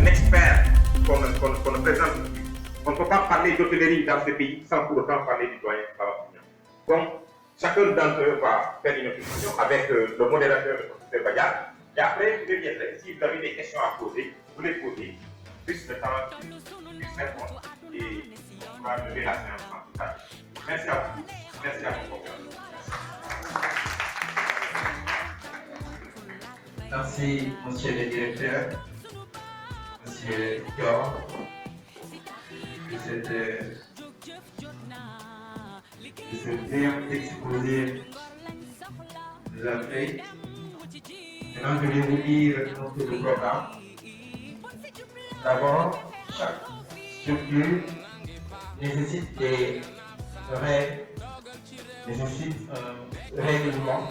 expert qu'on ne présente plus. On ne peut pas parler d'hôtellerie dans ce pays sans pour autant parler du doyen Babacounia. Donc, chacun d'entre eux va faire une introduction avec le modérateur, le professeur Bayard. Et après, vous reviendrez. Si vous avez des questions à poser, vous les posez. Plus le temps puisse répondre. Et on va lever la séance en tout cas. Merci à vous tous. Merci à vos conférences. Merci, monsieur le directeur, monsieur Dior, de ce brillant exposé de la fait. Maintenant, je vais vous dire notre programme. D'abord, chaque structure nécessite des règles, nécessite un règlement.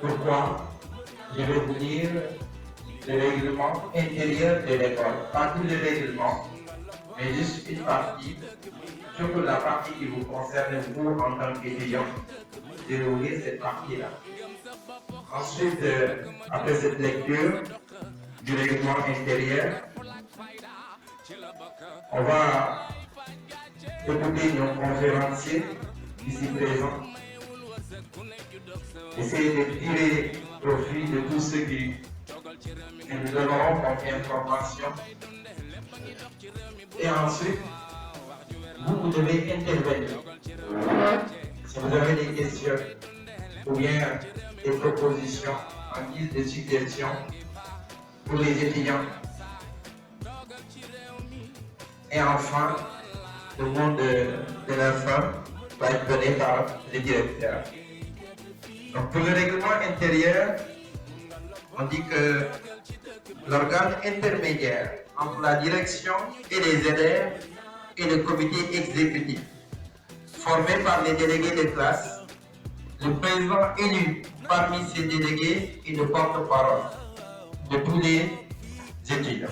Pourquoi? Je vais vous dire le règlement intérieur de l'école. Pas tous les règlements, mais juste une partie, surtout la partie qui vous concerne vous en tant qu'étudiant. Je vais vous lire cette partie-là. Ensuite, après cette lecture du règlement intérieur, on va écouter nos conférenciers ici présents. Essayer de tirer profit de tout ce qui nous donneront comme information. Et ensuite, vous devez intervenir. Si vous avez des questions ou bien des propositions en guise de suggestions pour les étudiants. Et enfin, le mot de la femme va être donné par le directeur. Donc pour le règlement intérieur, on dit que l'organe intermédiaire entre la direction et les élèves est le comité exécutif, formé par les délégués de classe, le président élu parmi ces délégués et le porte-parole de tous les étudiants.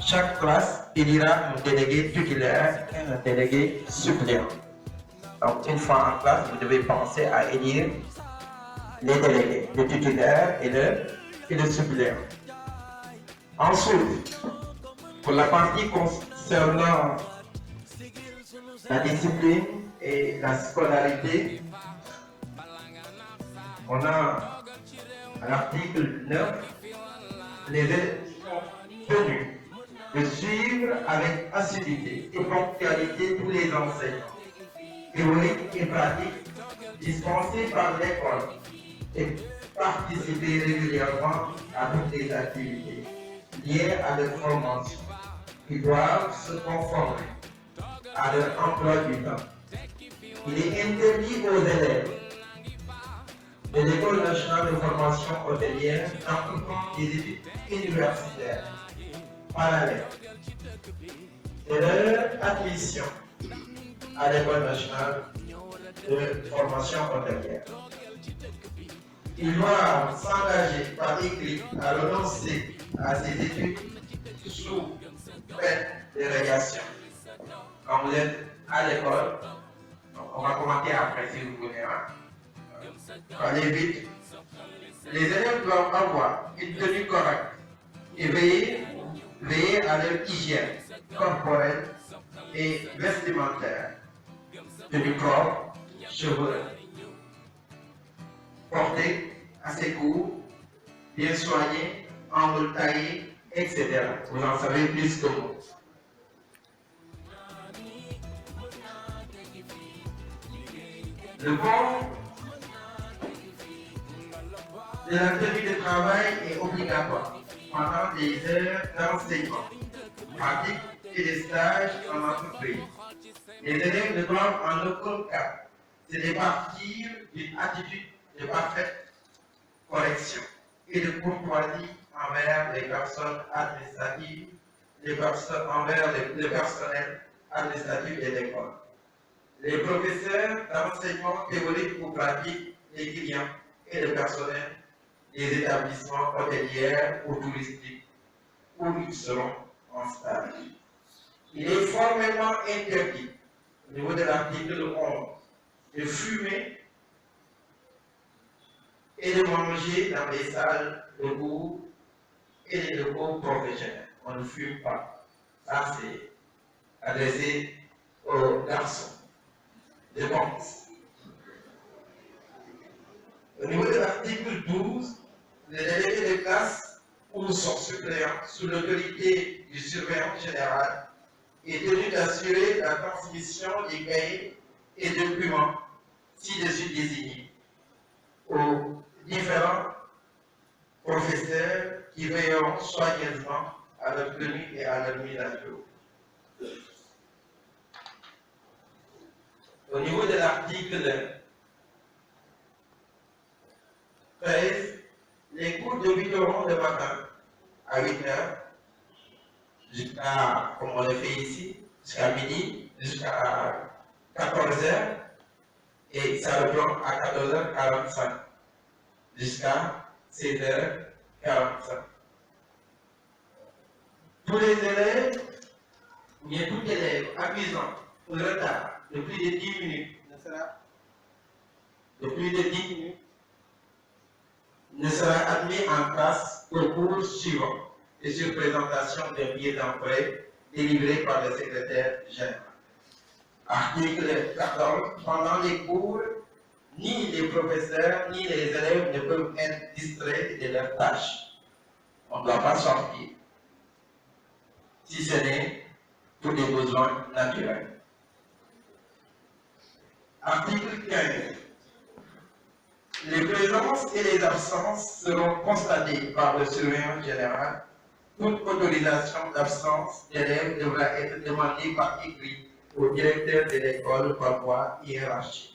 Chaque classe élira un délégué titulaire et un délégué suppléant. Donc une fois en classe, vous devez penser à élire les délégués, le titulaire et le suppléant. Ensuite, pour la partie concernant la discipline et la scolarité, on a à l'article 9 les élèves sont tenus de suivre avec assiduité et ponctualité tous les enseignements théoriques et pratiques dispensés par l'école et participer régulièrement à toutes les activités liées à leur formation. Ils doivent se conformer à leur emploi du temps. Il est interdit aux élèves de l'École nationale de formation hôtelière d'entreprendre des études universitaires parallèles de leur admission à l'École nationale de formation hôtelière. Ils doivent s'engager par écrit à renoncer à ces études sous peine de radiation. Quand vous êtes à l'école, on va commenter après si vous voulez. Allez vite. Les élèves doivent avoir une tenue correcte et veiller à leur hygiène corporelle et vestimentaire. Tenue propre, cheveux portés assez courts, bien soignés, angles taillés, etc. Vous en savez plus que moi. Le port de la tenue de travail est obligatoire pendant des heures d'enseignement, pratique et des stages en entreprise. Les élèves ne doivent en aucun cas se départir d'une attitude de parfaite correction et de courtoisie envers les personnes administratives, envers le personnel administratif de l'école, les professeurs d'enseignement théorique ou pratique, les clients et le personnel des établissements hôteliers ou touristiques où ils seront en stage. Il est formellement interdit, au niveau de l'article 11, de fumer et de manger dans les salles de cours et les locaux professionnels. On ne fume pas. Ça, c'est adressé aux garçons. Je pense. Au niveau de l'article 12, les délégués de classe ou son suppléant, sous l'autorité du surveillant général, est tenu d'assurer la transmission des cahiers et documents ci-dessus désignés aux différents professeurs qui veilleront soigneusement à leur tenue et à leur mise à jour. Au niveau de l'article 13, les cours débuteront le matin à 8 h jusqu'à, comme on le fait ici, jusqu'à midi, jusqu'à 14 h et ça reprend à 14 h 45 jusqu'à 16 h 45. Tous les élèves, bien tout élève accusant un retard de plus de 10 minutes ne sera admis en classe au cours suivant et sur présentation d'un billet d'entrée délivré par le secrétaire général. Article 14. Pendant les cours, ni les professeurs ni les élèves ne peuvent être distraits de leurs tâches. On ne doit pas sortir, si ce n'est pour des besoins naturels. Article 15. Les présences et les absences seront constatées par le surveillant général. Toute autorisation d'absence d'élèves devra être demandée par écrit au directeur de l'école par voie hiérarchique.